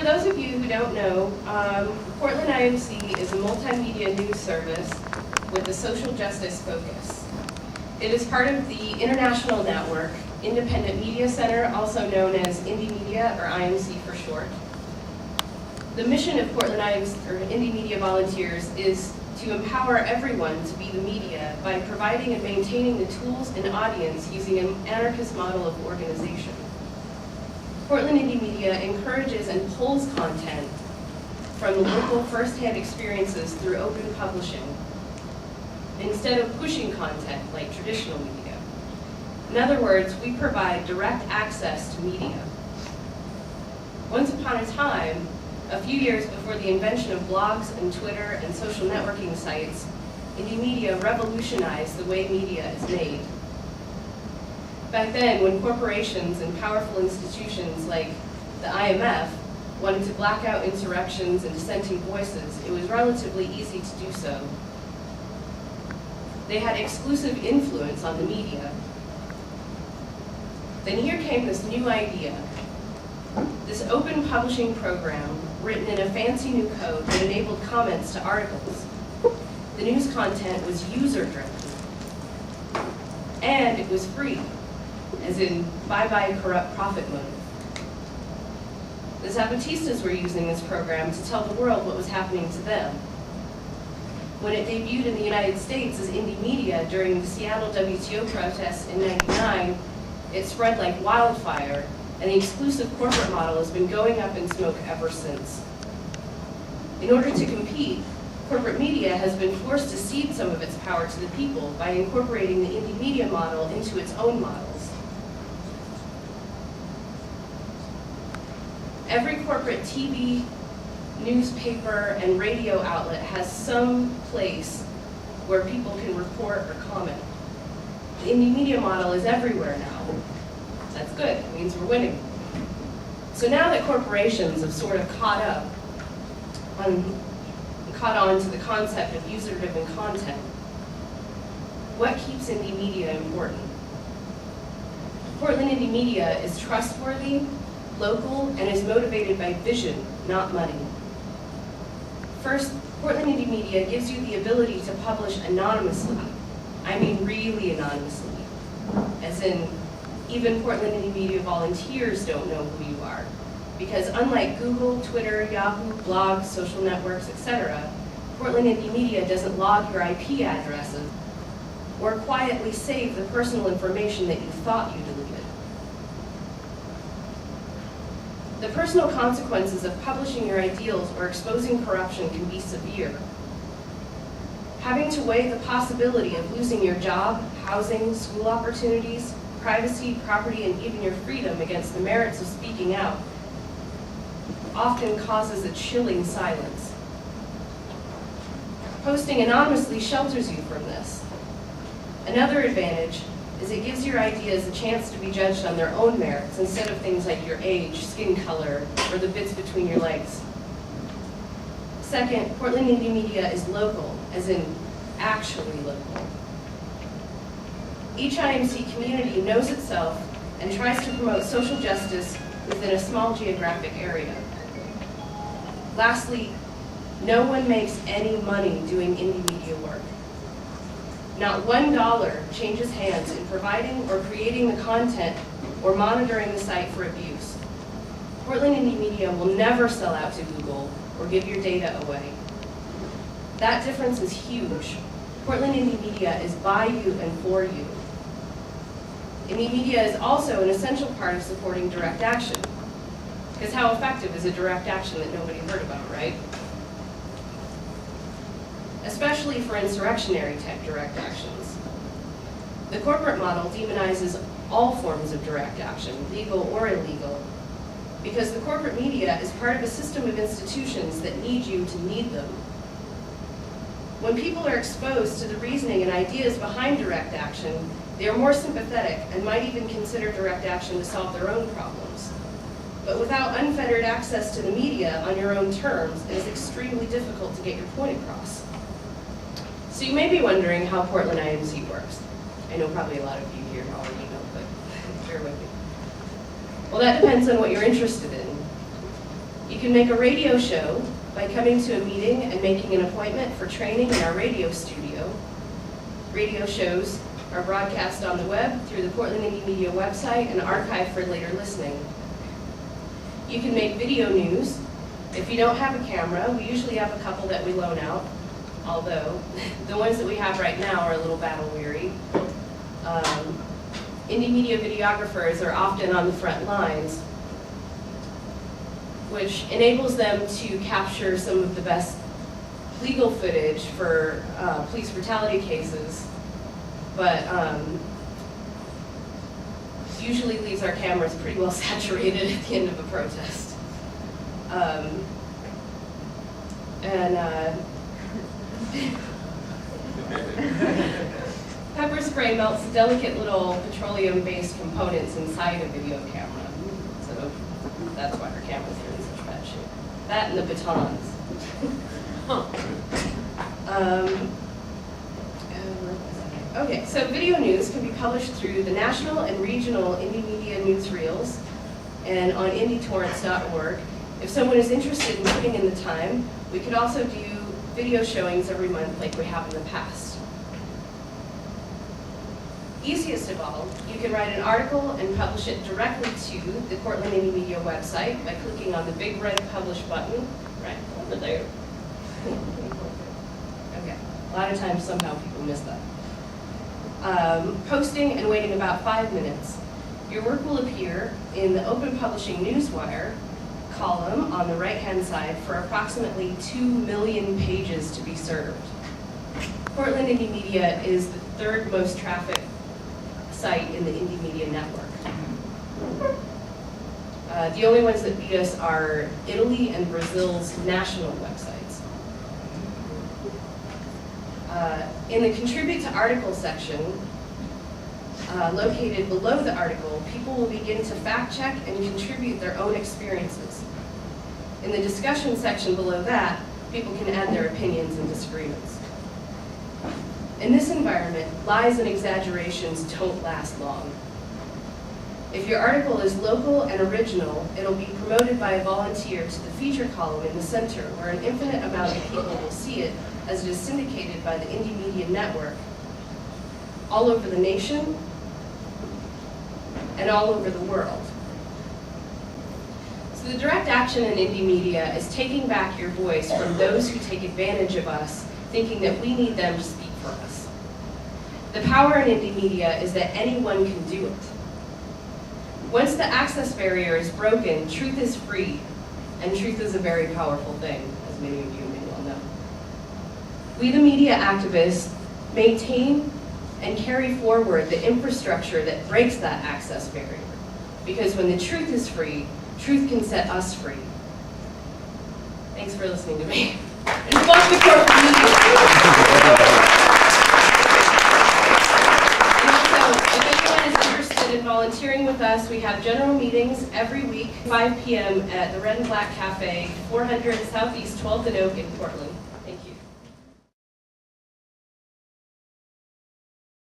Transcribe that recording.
those of you who don't know, Portland IMC is a multimedia news service with a social justice focus. It is part of the international network, Independent Media Center, also known as Indy Media, or IMC for short. The mission of Portland IMC, or Indy Media volunteers, is to empower everyone to be the media by providing and maintaining the tools and audience using an anarchist model of organization. Portland Indy Media encourages and pulls content from local first-hand experiences through open publishing, instead of pushing content like traditional media. In other words, we provide direct access to media. Once upon a time, a few years before the invention of blogs and Twitter and social networking sites, Indy Media revolutionized the way media is made. Back then, when corporations and powerful institutions like the IMF wanted to black out insurrections and dissenting voices, it was relatively easy to do so. They had exclusive influence on the media. Then here came this new idea, this open publishing program written in a fancy new code that enabled comments to articles. The news content was user-driven, and it was free, as in bye-bye corrupt profit motive. The Zapatistas were using this program to tell the world what was happening to them. When it debuted in the United States as Indy Media during the Seattle WTO protests in '99, it spread like wildfire, and the exclusive corporate model has been going up in smoke ever since. In order to compete, corporate media has been forced to cede some of its power to the people by incorporating the Indy Media model into its own models. Every corporate TV, newspaper, and radio outlet has some place where people can report or comment. The Indy Media model is everywhere now. That's good, it means we're winning. So now that corporations have sort of caught on to the concept of user-driven content, what keeps Indy Media important? Portland Indy Media is trustworthy, local, and is motivated by vision, not money. First, Portland Indy Media gives you the ability to publish anonymously. I mean really anonymously, as in even Portland Indy Media volunteers don't know who you are. Because unlike Google, Twitter, Yahoo, blogs, social networks, etc., Portland Indy Media doesn't log your IP addresses or quietly save the personal information that you thought you deleted. The personal consequences of publishing your ideals or exposing corruption can be severe. Having to weigh the possibility of losing your job, housing, school opportunities, privacy, property, and even your freedom against the merits of speaking out often causes a chilling silence. Posting anonymously shelters you from this. Another advantage is it gives your ideas a chance to be judged on their own merits instead of things like your age, skin color, or the bits between your legs. Second, Portland Indy Media is local, as in actually local. Each IMC community knows itself and tries to promote social justice within a small geographic area. Lastly, no one makes any money doing Indy Media work. Not $1 changes hands in providing or creating the content or monitoring the site for abuse. Portland Indy Media will never sell out to Google or give your data away. That difference is huge. Portland Indy Media is by you and for you. Indy Media is also an essential part of supporting direct action. Because how effective is a direct action that nobody heard about, right? Especially for insurrectionary type direct actions. The corporate model demonizes all forms of direct action, legal or illegal, because the corporate media is part of a system of institutions that need you to need them. When people are exposed to the reasoning and ideas behind direct action, they are more sympathetic and might even consider direct action to solve their own problems. But without unfettered access to the media on your own terms, it is extremely difficult to get your point across. So you may be wondering how Portland IMC works. I know probably a lot of you here already know, but bear with me. Well, that depends on what you're interested in. You can make a radio show by coming to a meeting and making an appointment for training in our radio studio. Radio shows are broadcast on the web through the Portland Indy Media website and archived for later listening. You can make video news. If you don't have a camera, we usually have a couple that we loan out, although the ones that we have right now are a little battle weary. Indie media videographers are often on the front lines, which enables them to capture some of the best legal footage for police brutality cases, but usually leaves our cameras pretty well saturated at the end of a protest. Pepper spray melts delicate little petroleum-based components inside a video camera, so that's why our cameras are in such bad shape. That and the batons. Okay, so video news can be published through the national and regional indie media newsreels and on indietorrents.org. If someone is interested in putting in the time, we could also do video showings every month like we have in the past. Easiest of all, you can write an article and publish it directly to the Portland Indy Media website by clicking on the big red publish button right over there. Okay, a lot of times somehow people miss that. Posting and waiting about 5 minutes. Your work will appear in the Open Publishing Newswire column on the right-hand side for approximately 2 million pages to be served. Portland Indy Media is the third most trafficked site in the Indie Media network. The only ones that beat us are Italy and Brazil's national websites. In the Contribute to Article section, located below the article, people will begin to fact check and contribute their own experiences. In the discussion section below that, people can add their opinions and disagreements. In this environment, lies and exaggerations don't last long. If your article is local and original, it'll be promoted by a volunteer to the feature column in the center, where an infinite amount of people will see it as it is syndicated by the Indie Media Network all over the nation and all over the world. So the direct action in indie media is taking back your voice from those who take advantage of us, thinking that we need them to speak for us. The power in indie media is that anyone can do it. Once the access barrier is broken, truth is free, and truth is a very powerful thing, as many of you may well know. We, the media activists, maintain and carry forward the infrastructure that breaks that access barrier. Because when the truth is free, truth can set us free. Thanks for listening to me. And welcome to Portland Media. And also, if anyone is interested in volunteering with us, we have general meetings every week, 5 p.m. at the Red and Black Cafe, 400 Southeast 12th and Oak in Portland.